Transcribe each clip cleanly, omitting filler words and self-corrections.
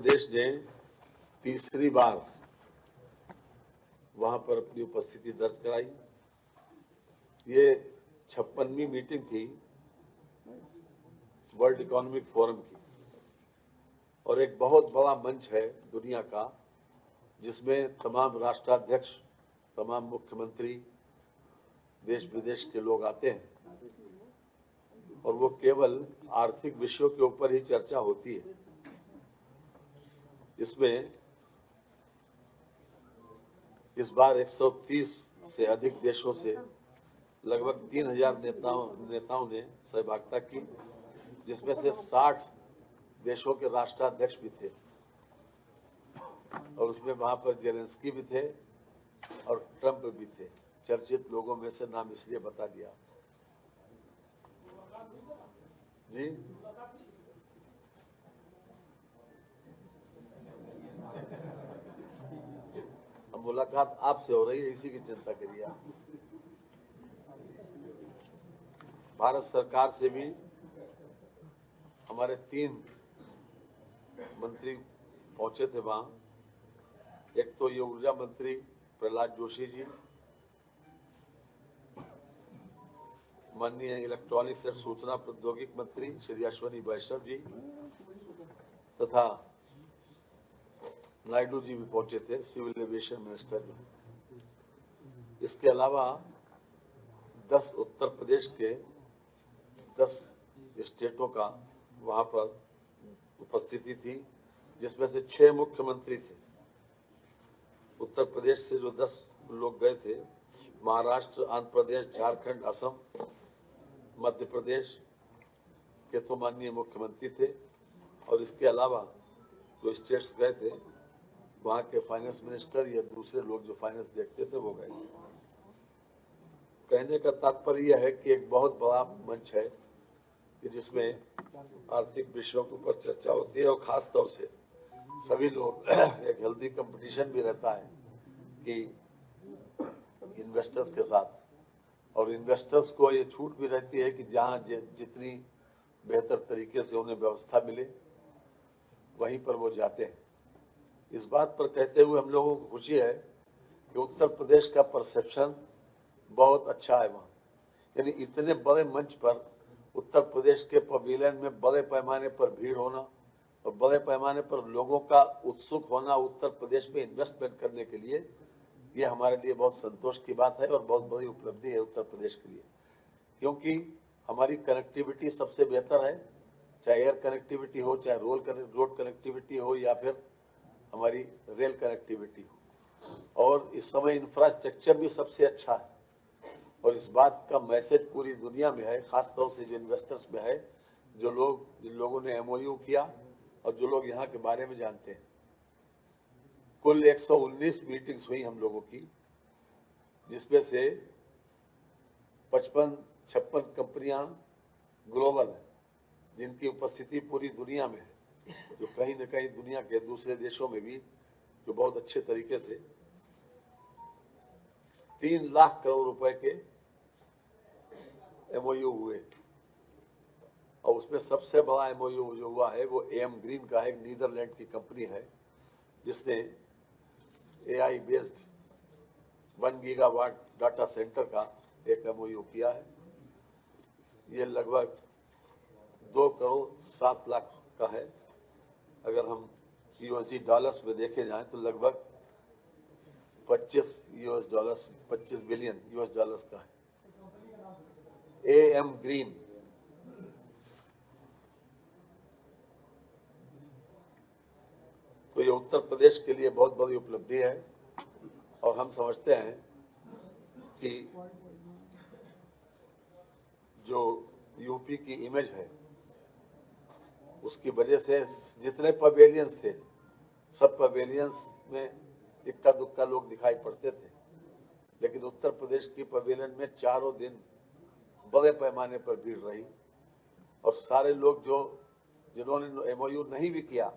प्रदेश ने तीसरी बार वहां पर अपनी उपस्थिति दर्ज कराई। ये 56वीं मीटिंग थी वर्ल्ड इकोनॉमिक फोरम की और एक बहुत बड़ा मंच है दुनिया का, जिसमें तमाम राष्ट्राध्यक्ष, तमाम मुख्यमंत्री, देश विदेश के लोग आते हैं और वो केवल आर्थिक विषयों के ऊपर ही चर्चा होती है। इसमें इस बार 130 से अधिक देशों से लगभग 3000 नेताओं ने सहभागिता की, जिसमें से 60 देशों के राष्ट्राध्यक्ष भी थे और उसमें वहां पर जेलेंस्की भी थे और ट्रंप भी थे। चर्चित लोगों में से नाम इसलिए बता दिया जी। अब मुलाकात आपसे हो रही है, इसी की चिंता करिए आप। भारत सरकार से भी हमारे 3 मंत्री पहुंचे थे वहां। एक तो ये ऊर्जा मंत्री प्रहलाद जोशी जी, माननीय इलेक्ट्रॉनिक्स और सूचना प्रौद्योगिकी मंत्री श्री अश्विनी वैष्णव जी तथा नायडू जी भी पहुंचे थे, सिविल एविएशन मिनिस्टर जी। इसके अलावा 10 उत्तर प्रदेश के 10 स्टेटों का वहां पर उपस्थिति थी, जिसमें से 6 मुख्यमंत्री थे। उत्तर प्रदेश से जो 10 लोग गए थे, महाराष्ट्र, आंध्र प्रदेश, झारखंड, असम, मध्य प्रदेश के तो माननीय मुख्यमंत्री थे और इसके अलावा जो स्टेट्स गए थे वहां के फाइनेंस मिनिस्टर या दूसरे लोग जो फाइनेंस देखते थे वो गए थे। कहने का तात्पर्य यह है कि एक बहुत बड़ा मंच है कि जिसमें आर्थिक विषयों के ऊपर चर्चा होती है और खास तौर से सभी लोग एक हेल्दी कंपटीशन भी रहता है कि इन्वेस्टर्स के साथ, और इन्वेस्टर्स को ये छूट भी रहती है कि जहां जितनी बेहतर तरीके से उन्हें व्यवस्था मिले वहीं पर वो जाते हैं। इस बात पर कहते हुए हम लोगों को खुशी है कि उत्तर प्रदेश का परसेप्शन बहुत अच्छा है वहाँ। यानी इतने बड़े मंच पर उत्तर प्रदेश के पवेलियन में बड़े पैमाने पर भीड़ होना और बड़े पैमाने पर लोगों का उत्सुक होना उत्तर प्रदेश में इन्वेस्टमेंट करने के लिए, ये हमारे लिए बहुत संतोष की बात है और बहुत बड़ी उपलब्धि है उत्तर प्रदेश के लिए, क्योंकि हमारी कनेक्टिविटी सबसे बेहतर है, चाहे एयर कनेक्टिविटी हो, चाहे रोड कनेक्टिविटी हो या फिर हमारी रेल कनेक्टिविटी हो। और इस समय इंफ्रास्ट्रक्चर भी सबसे अच्छा है और इस बात का मैसेज पूरी दुनिया में है, खासतौर से जो इन्वेस्टर्स में है, जिन लोगों ने MOU किया और जो लोग यहाँ के बारे में जानते हैं। कुल 119 मीटिंग्स हुई हम लोगों की, जिसमें से 56 कंपनियां ग्लोबल है, जिनकी उपस्थिति पूरी दुनिया में है, जो कहीं न कहीं दुनिया के दूसरे देशों में भी जो बहुत अच्छे तरीके से 3 लाख करोड़ रुपए के MOU हुए और उसमें सबसे बड़ा MOU जो हुआ है वो AM ग्रीन का है, एक नीदरलैंड की कंपनी है, जिसने AI based 1 gigawatt data centre का एक MOU किया है। ये लगभग 2 करोड़ 7 लाख का है। अगर हम USD डॉलर्स में देखे जाएं तो लगभग 25 बिलियन US डॉलर्स का है। AM ग्रीन तो ये उत्तर प्रदेश के लिए बहुत बड़ी उपलब्धि है और हम समझते हैं कि जो यूपी की इमेज है उसकी वजह से जितने पवेलियंस थे, सब पवेलियंस में इक्का दुक्का लोग दिखाई पड़ते थे, लेकिन उत्तर प्रदेश की पवेलियन में चारों दिन बड़े पैमाने पर भीड़ रही और सारे लोग जिन्होंने MOU नहीं भी किया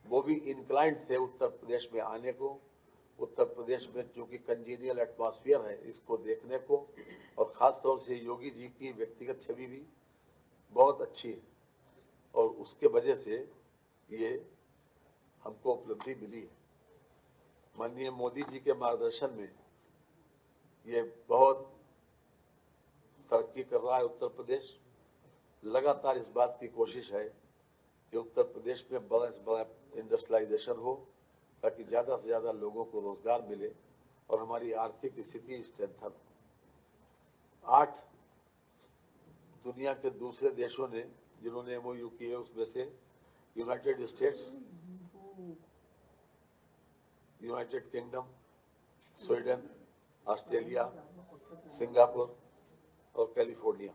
वो भी इंक्लाइंड थे उत्तर प्रदेश में आने को। उत्तर प्रदेश में चूंकि कंजीनियल एटमॉस्फेयर है, इसको देखने को, और खास तौर से योगी जी की व्यक्तिगत छवि भी बहुत अच्छी है और उसके वजह से ये हमको उपलब्धि मिली है। माननीय मोदी जी के मार्गदर्शन में ये बहुत तरक्की कर रहा है उत्तर प्रदेश। लगातार इस बात की कोशिश है कि उत्तर प्रदेश में बड़ा से बड़ा इंडस्ट्रियलाइजेशन हो, ताकि ज्यादा से ज्यादा लोगों को रोजगार मिले और हमारी आर्थिक स्थिति स्ट्रेंथन हो। 8 दुनिया के दूसरे देशों ने जिन्होंने MOU किए, उसमें से United states, United kingdom, Sweden, Australia, Singapore और कैलिफोर्निया।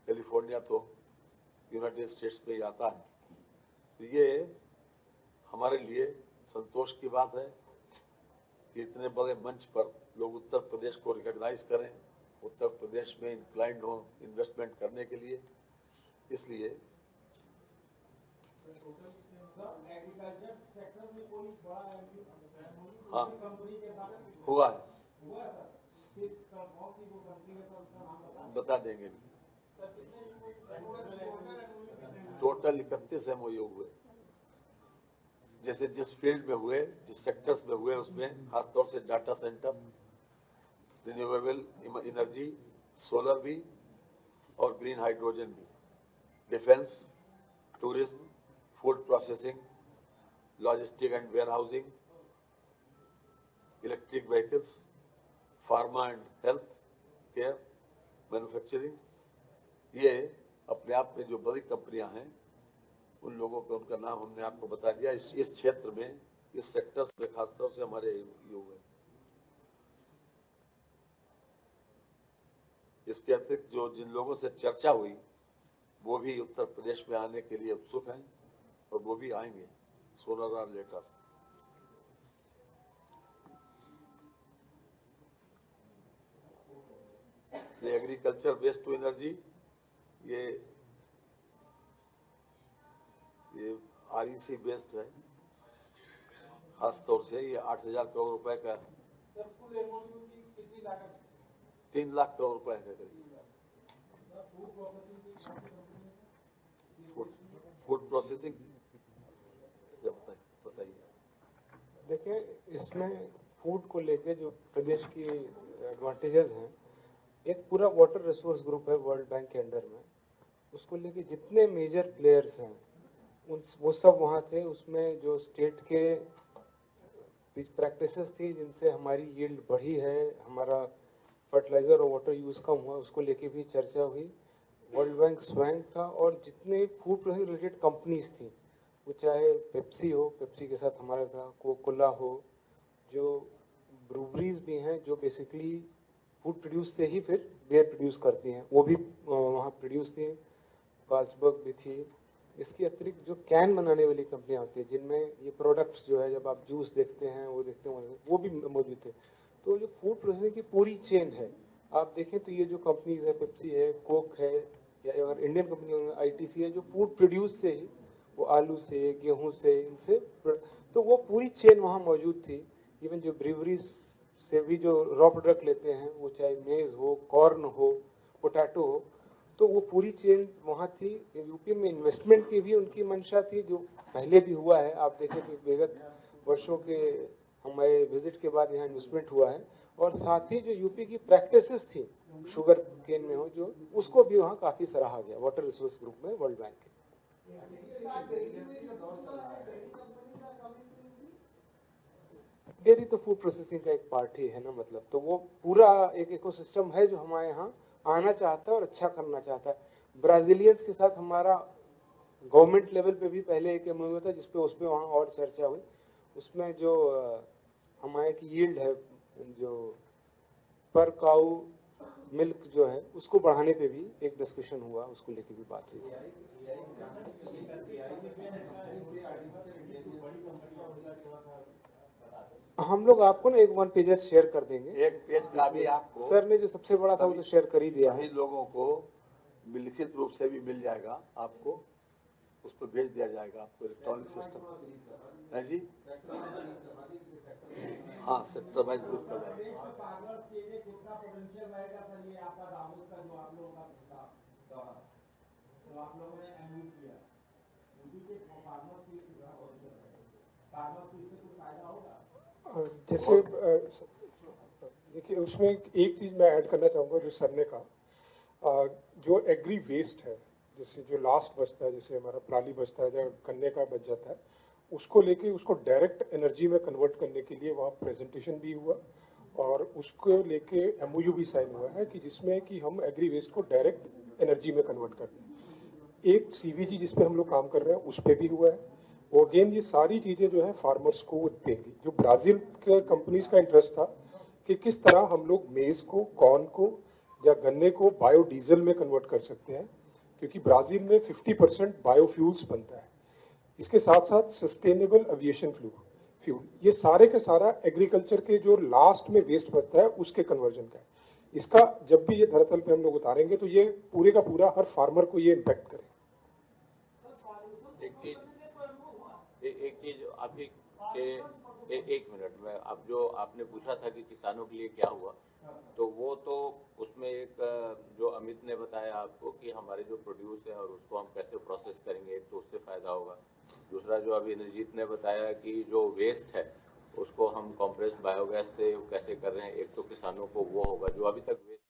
कैलिफोर्निया तो यूनाइटेड स्टेट्स में ही आता है। तो ये हमारे लिए संतोष की बात है कि इतने बड़े मंच पर लोग उत्तर प्रदेश को रिकॉग्नाइज करें, उत्तर प्रदेश में इंक्लाइंड हो इन्वेस्टमेंट करने के लिए। इसलिए हाँ, हुआ है, बता देंगे। टोटल 31 MOU हुए, जैसे जिस फील्ड में हुए, जिस सेक्टर्स में हुए, उसमें खासतौर से data centre, renewable energy, solar भी और ग्रीन हाइड्रोजन भी, defence, tourism, food processing, logistic and warehousing, electric vehicles, pharma and health care, manufacturing. ये अपने आप में जो बड़ी कंपनियां हैं, उन लोगों को उनका नाम हमने आपको बता दिया। इस क्षेत्र में, इस सेक्टर में खासतौर से हमारे युवा हैं। इसके अतिरिक्त जो जिन लोगों से चर्चा हुई, वो भी उत्तर प्रदेश में आने के लिए उत्सुक हैं और वो भी आएंगे सोलर और later. Agriculture waste to energy, ये REC बेस्ड है। खासतौर से ये 8,000 करोड़ रुपए का, 3 लाख करोड़ रुपए का करीब। फूड प्रोसेसिंग बताइए। देखिए, इसमें फूड को लेके जो प्रदेश की एडवांटेजेस हैं, एक पूरा वाटर रिसोर्स ग्रुप है वर्ल्ड बैंक के अंडर में। उसको लेके जितने मेजर प्लेयर्स हैं वो सब वहाँ थे। उसमें जो स्टेट के प्रैक्टिसेस थी जिनसे हमारी यील्ड बढ़ी है, हमारा फर्टिलाइजर और वाटर यूज़ कम हुआ, उसको लेके भी चर्चा हुई। वर्ल्ड बैंक स्वयं था और जितने फूड प्रोसेसिंग रिलेटेड कंपनीज थी, वो चाहे पेप्सी हो, पेप्सी के साथ हमारा था, कोकोला हो, जो ब्रूवरीज भी हैं जो बेसिकली फूड प्रोड्यूस से ही फिर बियर प्रोड्यूस करती हैं, वो भी वहाँ प्रोड्यूस थी। कार्लसबर्ग भी थी। इसके अतिरिक्त जो कैन बनाने वाली कंपनियां होती है, जिनमें ये प्रोडक्ट्स जो है, जब आप जूस देखते हैं, वो देखते हैं, वो भी मौजूद थे। तो जो फूड प्रोसेसिंग की पूरी चेन है, आप देखें तो ये जो कंपनीज है, पेप्सी है, कोक है, या अगर इंडियन कंपनी ITC है, जो फूड प्रोड्यूस से ही, वो आलू से, गेहूं से, इनसे, तो वो पूरी चेन वहाँ मौजूद थी। इवन जो ब्रीवरीज से भी जो रॉ प्रोडक्ट लेते हैं, वो चाहे मेज हो, कॉर्न हो, पोटैटो हो, तो वो पूरी चेन वहाँ थी। यूपी में इन्वेस्टमेंट की भी उनकी मंशा थी, जो पहले भी हुआ है। आप देखें कि विगत वर्षों के हमारे विजिट के बाद यहाँ इन्वेस्टमेंट हुआ है। और साथ ही जो यूपी की प्रैक्टिसेस थी शुगर केन में हो, जो उसको भी वहाँ काफ़ी सराहा गया वाटर रिसोर्स ग्रुप में वर्ल्ड बैंक के। डेयरी तो फूड प्रोसेसिंग का एक पार्ट ही है ना, मतलब तो वो पूरा एक इकोसिस्टम है जो हमारे यहाँ आना चाहता है और अच्छा करना चाहता है। ब्राजीलियंस के साथ हमारा गवर्नमेंट लेवल पे भी पहले एक MOU था, जिसपे उसपे वहाँ और चर्चा हुई। उसमें जो हमारे की यील्ड है, जो पर काऊ मिल्क जो है, उसको बढ़ाने पे भी एक डिस्कशन हुआ, उसको लेके भी बात हुई। हम लोग आपको ना एक 1 पेजर शेयर कर देंगे। एक पेज का भी आपको सर ने जो सबसे बड़ा था वो तो शेयर कर ही दिया है। सभी लोगों को लिखित रूप से भी मिल जाएगा, आपको उस पर भेज दिया जाएगा, आपको इलेक्ट्रॉनिक सिस्टम है जी। हाँ, सेक्टर वाइज ग्रुप कर जैसे देखिए उसमें एक चीज़ मैं ऐड करना चाहूँगा जो सर ने कहा, जो एग्री वेस्ट है, जैसे जो लास्ट बचता है, जैसे हमारा पराली बचता है या गन्ने का बच जाता है, उसको लेके उसको डायरेक्ट एनर्जी में कन्वर्ट करने के लिए वहाँ प्रेजेंटेशन भी हुआ और उसको लेके एमओयू भी साइन हुआ है कि जिसमें कि हम एग्री वेस्ट को डायरेक्ट एनर्जी में कन्वर्ट कर दें। एक सीवीजी जिस पे हम लोग काम कर रहे हैं उस पर भी हुआ है। वो अगेन ये सारी चीज़ें जो है फार्मर्स को देंगी। जो ब्राज़ील के कंपनीज का इंटरेस्ट था कि किस तरह हम लोग मेज को, कॉर्न को या गन्ने को बायोडीजल में कन्वर्ट कर सकते हैं, क्योंकि ब्राज़ील में 50% बायोफ्यूल्स बनता है। इसके साथ साथ सस्टेनेबल एविएशन फ्यूल, ये सारे के सारा एग्रीकल्चर के जो लास्ट में वेस्ट बचता है उसके कन्वर्जन का है। इसका जब भी ये धरातल पे हम लोग उतारेंगे तो ये पूरे का पूरा हर फार्मर को ये इम्पैक्ट करे। एक चीज आप ही के एक मिनट में, अब जो आपने पूछा था कि किसानों के लिए क्या हुआ, तो वो तो उसमें एक जो अमित ने बताया आपको कि हमारे जो प्रोड्यूस है और उसको हम कैसे प्रोसेस करेंगे, एक तो उससे फायदा होगा। दूसरा जो अभी इंद्रजीत ने बताया कि जो वेस्ट है उसको हम कॉम्प्रेस्ड बायोगैस से कैसे कर रहे हैं, एक तो किसानों को वो होगा जो अभी तक वेस्ट